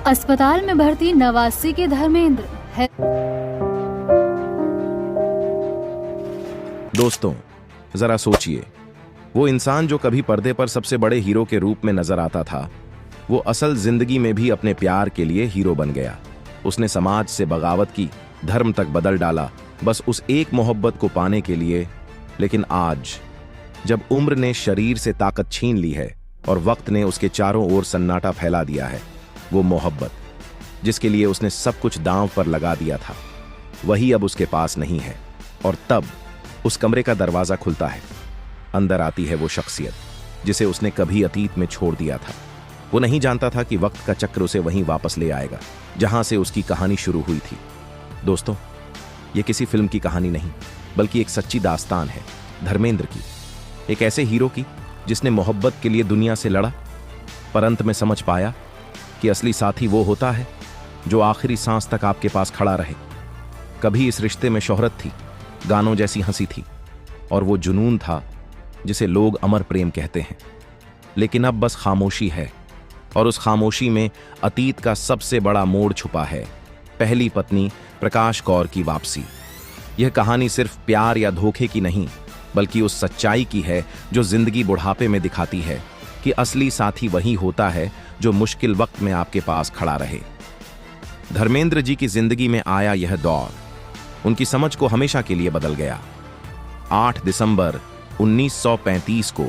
अस्पताल में भर्ती 89 के धर्मेंद्र है। दोस्तों, जरा सोचिए, वो इंसान जो कभी पर्दे पर सबसे बड़े हीरो के रूप में नजर आता था, वो असल जिंदगी में भी अपने प्यार के लिए हीरो बन गया। उसने समाज से बगावत की, धर्म तक बदल डाला, बस उस एक मोहब्बत को पाने के लिए। लेकिन आज जब उम्र ने शरीर से ताकत छीन ली है और वक्त ने उसके चारों ओर सन्नाटा फैला दिया है, वो मोहब्बत जिसके लिए उसने सब कुछ दांव पर लगा दिया था, वही अब उसके पास नहीं है। और तब उस कमरे का दरवाजा खुलता है। अंदर आती है वो शख्सियत जिसे उसने कभी अतीत में छोड़ दिया था। वो नहीं जानता था कि वक्त का चक्र उसे वहीं वापस ले आएगा जहां से उसकी कहानी शुरू हुई थी। दोस्तों, ये किसी फिल्म की कहानी नहीं, बल्कि एक सच्ची दास्तान है धर्मेंद्र की, एक ऐसे हीरो की जिसने मोहब्बत के लिए दुनिया से लड़ा, पर अंत में समझ पाया कि असली साथी वो होता है जो आखिरी सांस तक आपके पास खड़ा रहे। कभी इस रिश्ते में शोहरत थी, गानों जैसी हंसी थी, और वो जुनून था जिसे लोग अमर प्रेम कहते हैं। लेकिन अब बस खामोशी है, और उस खामोशी में अतीत का सबसे बड़ा मोड़ छुपा है, पहली पत्नी प्रकाश कौर की वापसी। यह कहानी सिर्फ प्यार या धोखे की नहीं, बल्कि उस सच्चाई की है जो जिंदगी बुढ़ापे में दिखाती है कि असली साथी वही होता है जो मुश्किल वक्त में आपके पास खड़ा रहे। धर्मेंद्र जी की जिंदगी में आया यह दौर उनकी समझ को हमेशा के लिए बदल गया। 8 दिसंबर 1935 को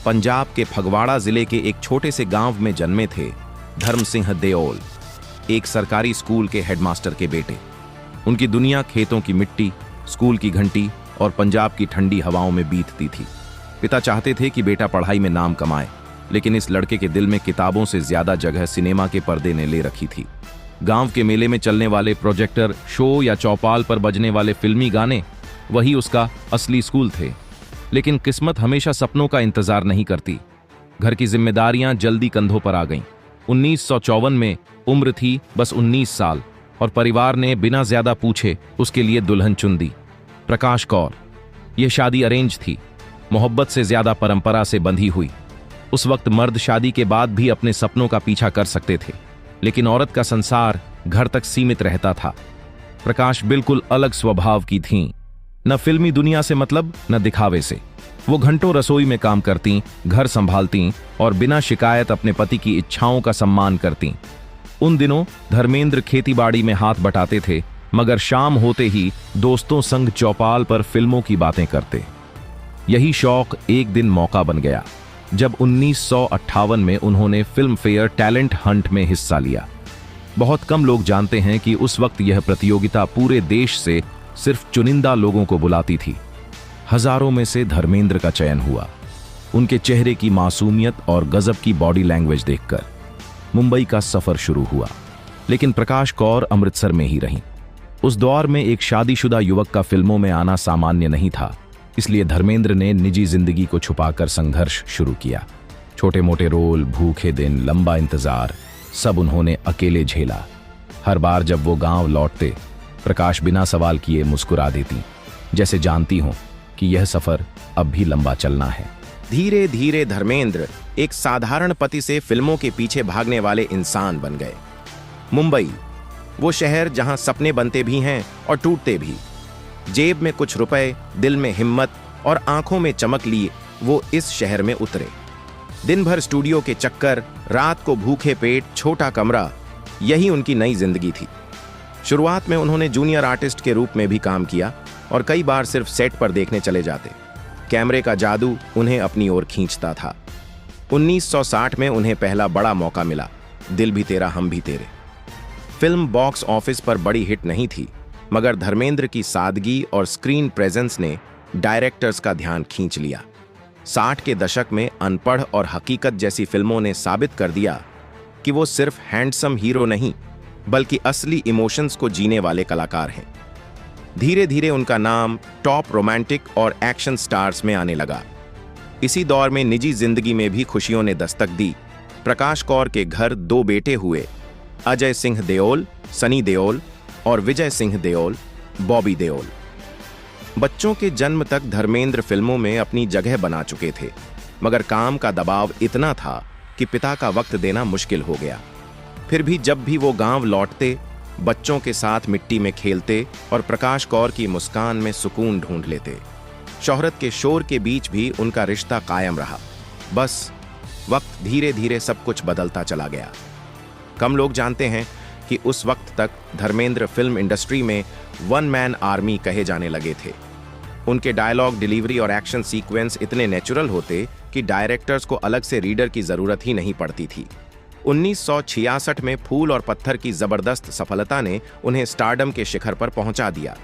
पंजाब के फगवाड़ा जिले के एक छोटे से गांव में जन्मे थे धर्म सिंह देओल, एक सरकारी स्कूल के हेडमास्टर के बेटे। उनकी दुनिया खेतों की मिट्टी, स्कूल की घंटी और पंजाब की ठंडी हवाओं में बीतती थी। पिता चाहते थे कि बेटा पढ़ाई में नाम कमाए, लेकिन इस लड़के के दिल में किताबों से ज्यादा जगह सिनेमा के पर्दे ने ले रखी थी। गांव के मेले में चलने वाले प्रोजेक्टर शो या चौपाल पर बजने वाले फिल्मी गाने, वही उसका असली स्कूल थे। लेकिन किस्मत हमेशा सपनों का इंतजार नहीं करती। घर की जिम्मेदारियां जल्दी कंधों पर आ गईं। 1954 में उम्र थी बस 19 साल, और परिवार ने बिना ज्यादा पूछे उसके लिए दुल्हन चुन दी, प्रकाश कौर। यह शादी अरेंज थी, मोहब्बत से ज्यादा परंपरा से बंधी हुई। उस वक्त मर्द शादी के बाद भी अपने सपनों का पीछा कर सकते थे, लेकिन औरत का संसार घर तक सीमित रहता था। प्रकाश बिल्कुल अलग स्वभाव की थीं, न फिल्मी दुनिया से मतलब, न दिखावे से। वो घंटों रसोई में काम करती, घर संभालती और बिना शिकायत अपने पति की इच्छाओं का सम्मान करती। उन दिनों धर्मेंद्र खेतीबाड़ी में हाथ बटाते थे, मगर शाम होते ही दोस्तों संग चौपाल पर फिल्मों की बातें करते। यही शौक एक दिन मौका बन गया जब 1958 में उन्होंने फिल्म फेयर टैलेंट हंट में हिस्सा लिया। बहुत कम लोग जानते हैं कि उस वक्त यह प्रतियोगिता पूरे देश से सिर्फ चुनिंदा लोगों को बुलाती थी। हजारों में से धर्मेंद्र का चयन हुआ। उनके चेहरे की मासूमियत और गजब की बॉडी लैंग्वेज देखकर मुंबई का सफर शुरू हुआ, लेकिन प्रकाश कौर अमृतसर में ही रहीं। उस दौर में एक शादीशुदा युवक का फिल्मों में आना सामान्य नहीं था, इसलिए धर्मेंद्र ने निजी जिंदगी को छुपाकर संघर्ष शुरू किया। छोटे मोटे रोल, भूखे दिन, लंबा इंतजार, सब उन्होंने अकेले झेला। हर बार जब वो गांव लौटते, प्रकाश बिना सवाल किए मुस्कुरा देती, जैसे जानती हो कि यह सफर अब भी लंबा चलना है। धीरे धीरे धर्मेंद्र एक साधारण पति से फिल्मों के पीछे भागने वाले इंसान बन गए। मुंबई, वो शहर जहां सपने बनते भी हैं और टूटते भी। जेब में कुछ रुपए, दिल में हिम्मत और आंखों में चमक लिए वो इस शहर में उतरे। दिन भर स्टूडियो के चक्कर, रात को भूखे पेट, छोटा कमरा, यही उनकी नई जिंदगी थी। शुरुआत में उन्होंने जूनियर आर्टिस्ट के रूप में भी काम किया और कई बार सिर्फ सेट पर देखने चले जाते। कैमरे का जादू उन्हें अपनी ओर खींचता था। 1960 में उन्हें पहला बड़ा मौका मिला, दिल भी तेरा हम भी तेरे। फिल्म बॉक्स ऑफिस पर बड़ी हिट नहीं थी, मगर धर्मेंद्र की सादगी और स्क्रीन प्रेजेंस ने डायरेक्टर्स का ध्यान खींच लिया। 60 के दशक में अनपढ़ और हकीकत जैसी फिल्मों ने साबित कर दिया कि वो सिर्फ हैंडसम हीरो नहीं, बल्कि असली इमोशंस को जीने वाले कलाकार हैं। धीरे धीरे उनका नाम टॉप रोमांटिक और एक्शन स्टार्स में आने लगा। इसी दौर में निजी जिंदगी में भी खुशियों ने दस्तक दी। प्रकाश कौर के घर 2 बेटे हुए, अजय सिंह देओल, सनी देओल, और विजय सिंह देओल, बॉबी देओल। बच्चों के जन्म तक धर्मेंद्र फिल्मों में अपनी जगह बना चुके थे, मगर काम का दबाव इतना था कि पिता का वक्त देना मुश्किल हो गया। फिर भी जब भी वो गांव लौटते, बच्चों के साथ मिट्टी में खेलते और प्रकाश कौर की मुस्कान में सुकून ढूंढ लेते। शोहरत के शोर के बीच भी उनका रिश्ता कायम रहा। बस वक्त धीरे धीरे सब कुछ बदलता चला गया। कम लोग जानते हैं कि उस वक्त तक धर्मेंद्र फिल्म इंडस्ट्री में वन मैन आर्मी कहे जाने लगे थे। उनके डायलॉग डिलीवरी और एक्शन सीक्वेंस इतने नेचुरल होते कि डायरेक्टर्स को अलग से रीडर की जरूरत ही नहीं पड़ती थी। 1966 में फूल और पत्थर की जबरदस्त सफलता ने उन्हें स्टारडम के शिखर पर पहुंचा दिया।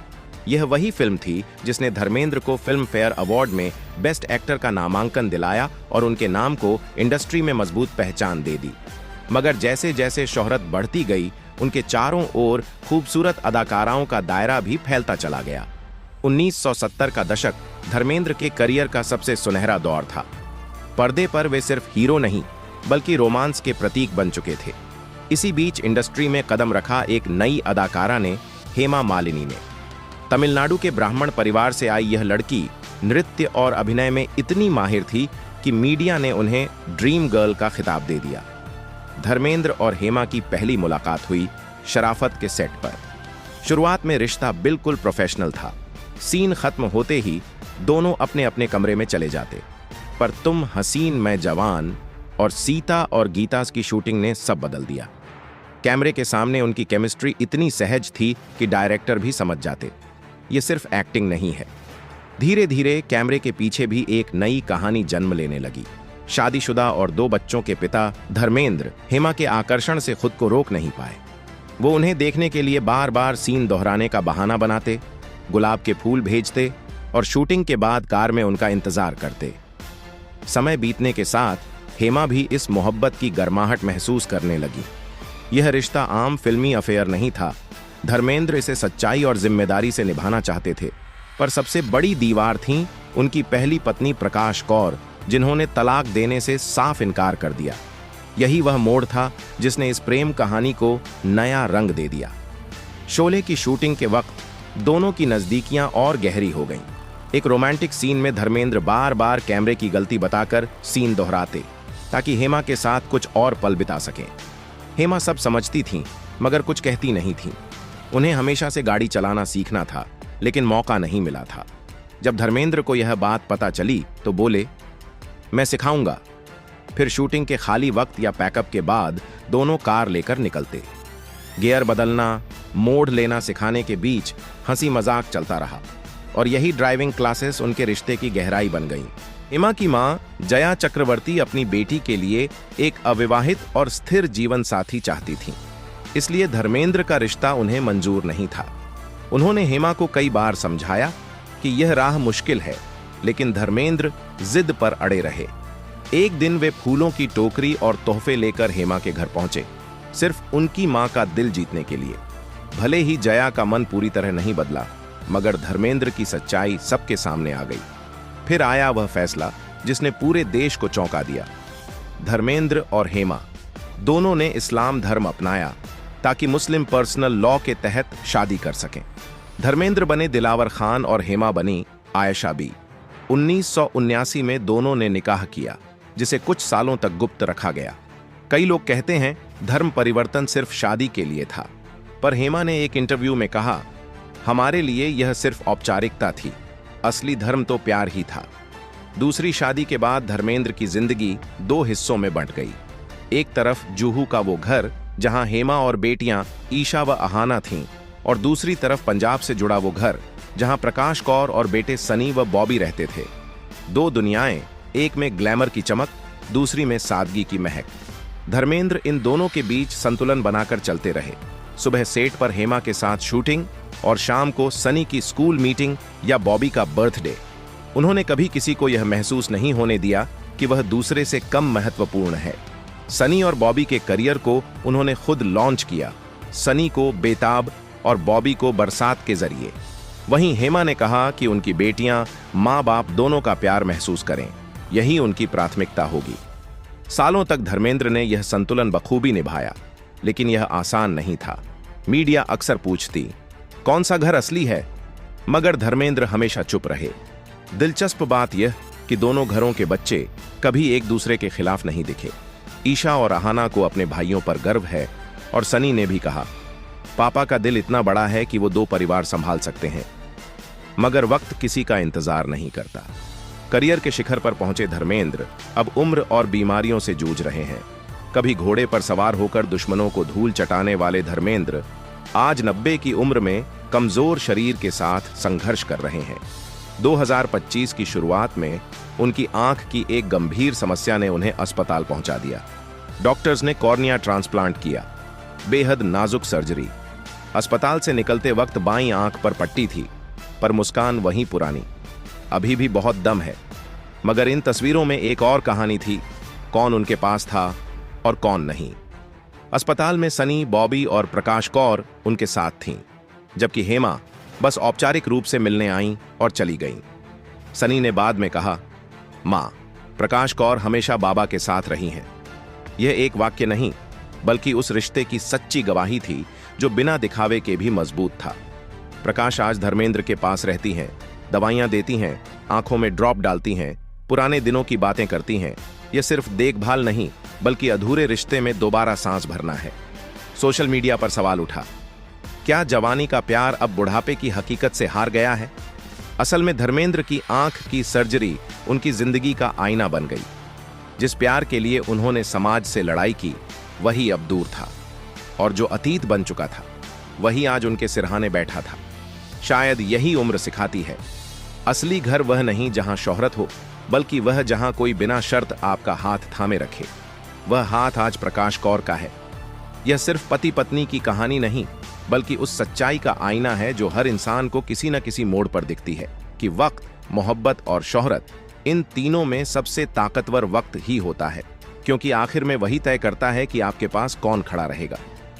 यह वही फिल्म थी जिसने धर्मेंद्र को फिल्म फेयर अवार्ड में बेस्ट एक्टर का नामांकन दिलाया और उनके नाम को इंडस्ट्री में मजबूत पहचान दे दी। मगर जैसे जैसे शोहरत बढ़ती गई, उनके चारों ओर खूबसूरत अदाकाराओं का दायरा भी फैलता चला गया। 1970 का दशक धर्मेंद्र के करियर का सबसे सुनहरा दौर था। पर्दे पर वे सिर्फ हीरो नहीं बल्कि रोमांस के प्रतीक बन चुके थे। इसी बीच इंडस्ट्री में कदम रखा एक नई अदाकारा ने, हेमा मालिनी ने। तमिलनाडु के ब्राह्मण परिवार से आई यह लड़की नृत्य और अभिनय में इतनी माहिर थी कि मीडिया ने उन्हें ड्रीम गर्ल का खिताब दे दिया। धर्मेंद्र और हेमा की पहली मुलाकात हुई शराफत के सेट पर। शुरुआत में रिश्ता बिल्कुल प्रोफेशनल था। सीन खत्म होते ही दोनों अपने अपने कमरे में चले जाते। पर तुम हसीन मैं जवान और सीता और गीता की शूटिंग ने सब बदल दिया। कैमरे के सामने उनकी केमिस्ट्री इतनी सहज थी कि डायरेक्टर भी समझ जाते ये सिर्फ एक्टिंग नहीं है। धीरे धीरे कैमरे के पीछे भी एक नई कहानी जन्म लेने लगी। शादीशुदा और 2 बच्चों के पिता धर्मेंद्र हेमा के आकर्षण से खुद को रोक नहीं पाए। वो उन्हें देखने के लिए बार बार सीन दोहराने का बहाना बनाते, गुलाब के फूल भेजते और शूटिंग के बाद कार में उनका इंतजार करते। समय बीतने के साथ हेमा भी इस मोहब्बत की गर्माहट महसूस करने लगी। यह रिश्ता आम फिल्मी अफेयर नहीं था। धर्मेंद्र इसे सच्चाई और जिम्मेदारी से निभाना चाहते थे। पर सबसे बड़ी दीवार थी उनकी पहली पत्नी प्रकाश कौर, जिन्होंने तलाक देने से साफ इनकार कर दिया। यही वह मोड़ था जिसने इस प्रेम कहानी को नया रंग दे दिया। शोले की शूटिंग के वक्त दोनों की नजदीकियां और गहरी हो गईं। एक रोमांटिक सीन में धर्मेंद्र बार बार कैमरे की गलती बताकर सीन दोहराते ताकि हेमा के साथ कुछ और पल बिता सकें। हेमा सब समझती थीं, मगर कुछ कहती नहीं थीं। उन्हें हमेशा से गाड़ी चलाना सीखना था, लेकिन मौका नहीं मिला था। जब धर्मेंद्र को यह बात पता चली तो बोले, मैं सिखाऊंगा। फिर शूटिंग के खाली वक्त या पैकअप के बाद दोनों कार लेकर निकलते। गियर बदलना, मोड़ लेना सिखाने के बीच हंसी मजाक चलता रहा और यही ड्राइविंग क्लासेस उनके रिश्ते की गहराई बन गईं। हेमा की मां जया चक्रवर्ती अपनी बेटी के लिए एक अविवाहित और स्थिर जीवन साथी चाहती थीं। इसलिए धर्मेंद्र का रिश्ता उन्हें मंजूर नहीं था। उन्होंने हेमा को कई बार समझाया कि यह राह मुश्किल है, लेकिन धर्मेंद्र जिद पर अड़े रहे। एक दिन वे फूलों की टोकरी और तोहफे लेकर हेमा के घर पहुंचे, सिर्फ उनकी मां का दिल जीतने के लिए। भले ही जया का मन पूरी तरह नहीं बदला, मगर धर्मेंद्र की सच्चाई सबके सामने आ गई। फिर आया वह फैसला जिसने पूरे देश को चौंका दिया। धर्मेंद्र और हेमा दोनों ने इस्लाम धर्म अपनाया ताकि मुस्लिम पर्सनल लॉ के तहत शादी कर सकें। धर्मेंद्र बने दिलावर खान और हेमा बनी आयशा बी। 1979 में दोनों ने निकाह किया, जिसे कुछ सालों तक गुप्त रखा गया। कई लोग कहते हैं धर्म परिवर्तन सिर्फ शादी के लिए था, पर हेमा ने एक इंटरव्यू में कहा, हमारे लिए यह सिर्फ औपचारिकता थी, असली धर्म तो प्यार ही था। दूसरी शादी के बाद धर्मेंद्र की जिंदगी 2 हिस्सों में बंट गई। एक तरफ जूहू का वो घर जहां हेमा और बेटियां ईशा व अहाना थीं, और दूसरी तरफ पंजाब से जुड़ा वो घर जहां प्रकाश कौर और बेटे सनी व बॉबी रहते थे। 2 दुनियाएं, एक में ग्लैमर की चमक, दूसरी में सादगी की महक। धर्मेंद्र इन दोनों के बीच संतुलन बनाकर चलते रहे। सुबह सेट पर हेमा के साथ शूटिंग और शाम को सनी की स्कूल मीटिंग या बॉबी का बर्थडे। उन्होंने कभी किसी को यह महसूस नहीं होने दिया कि वह दूसरे से कम महत्वपूर्ण है। सनी और बॉबी के करियर को उन्होंने खुद लॉन्च किया, सनी को बेताब और बॉबी को बरसात के जरिए। वहीं हेमा ने कहा कि उनकी बेटियां माँ बाप दोनों का प्यार महसूस करें, यही उनकी प्राथमिकता होगी। सालों तक धर्मेंद्र ने यह संतुलन बखूबी निभाया, लेकिन यह आसान नहीं था। मीडिया अक्सर पूछती, कौन सा घर असली है, मगर धर्मेंद्र हमेशा चुप रहे। दिलचस्प बात यह कि दोनों घरों के बच्चे कभी एक दूसरे के खिलाफ नहीं दिखे। ईशा और अहाना को अपने भाइयों पर गर्व है और सनी ने भी कहा, पापा का दिल इतना बड़ा है कि वो 2 परिवार संभाल सकते हैं। मगर वक्त किसी का इंतजार नहीं करता। करियर के शिखर पर पहुंचे धर्मेंद्र अब उम्र और बीमारियों से जूझ रहे हैं। कभी घोड़े पर सवार होकर दुश्मनों को धूल चटाने वाले धर्मेंद्र आज 90 की उम्र में कमजोर शरीर के साथ संघर्ष कर रहे हैं। 2025 की शुरुआत में उनकी आंख की एक गंभीर समस्या ने उन्हें अस्पताल पहुंचा दिया। डॉक्टर्स ने कॉर्निया ट्रांसप्लांट किया, बेहद नाजुक सर्जरी। अस्पताल से निकलते वक्त बाईं आंख पर पट्टी थी, पर मुस्कान वहीं पुरानी। अभी भी बहुत दम है। मगर इन तस्वीरों में एक और कहानी थी, कौन उनके पास था और कौन नहीं। अस्पताल में सनी, बॉबी और प्रकाश कौर उनके साथ थीं, जबकि हेमा बस औपचारिक रूप से मिलने आईं और चली गईं। सनी ने बाद में कहा, मां, प्रकाश कौर हमेशा बाबा के साथ रही हैं। यह एक वाक्य नहीं, बल्कि उस रिश्ते की सच्ची गवाही थी जो बिना दिखावे के भी मजबूत था। प्रकाश आज धर्मेंद्र के पास रहती हैं, दवाइयां देती हैं, आंखों में ड्रॉप डालती हैं, पुराने दिनों की बातें करती हैं। यह सिर्फ देखभाल नहीं, बल्कि अधूरे रिश्ते में दोबारा सांस भरना है। सोशल मीडिया पर सवाल उठा, क्या जवानी का प्यार अब बुढ़ापे की हकीकत से हार गया है? असल में धर्मेंद्र की आंख की सर्जरी उनकी जिंदगी का आईना बन गई। जिस प्यार के लिए उन्होंने समाज से लड़ाई की, वही अब दूर था, और जो अतीत बन चुका था, वही आज उनके सिरहाने बैठा था। शायद यही उम्र सिखाती है, असली घर वह नहीं जहां शोहरत हो, बल्कि वह जहां कोई बिना शर्त आपका हाथ थामे रखे। वह हाथ आज प्रकाश कौर का है। यह सिर्फ पति पत्नी की कहानी नहीं, बल्कि उस सच्चाई का आईना है जो हर इंसान को किसी न किसी मोड़ पर दिखती है कि वक्त, मोहब्बत और शोहरत, इन तीनों में सबसे ताकतवर वक्त ही होता है, क्योंकि आखिर में वही तय करता है कि आपके पास कौन खड़ा रहेगा।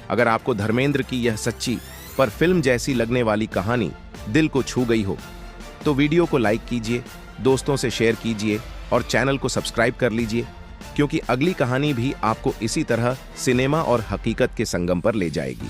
अगर आपको धर्मेंद्र की यह सच्ची पर फिल्म जैसी लगने वाली कहानी दिल को छू गई हो, तो वीडियो को लाइक कीजिए, दोस्तों से शेयर कीजिए और चैनल को सब्सक्राइब कर लीजिए, क्योंकि अगली कहानी भी आपको इसी तरह सिनेमा और हकीकत के संगम पर ले जाएगी।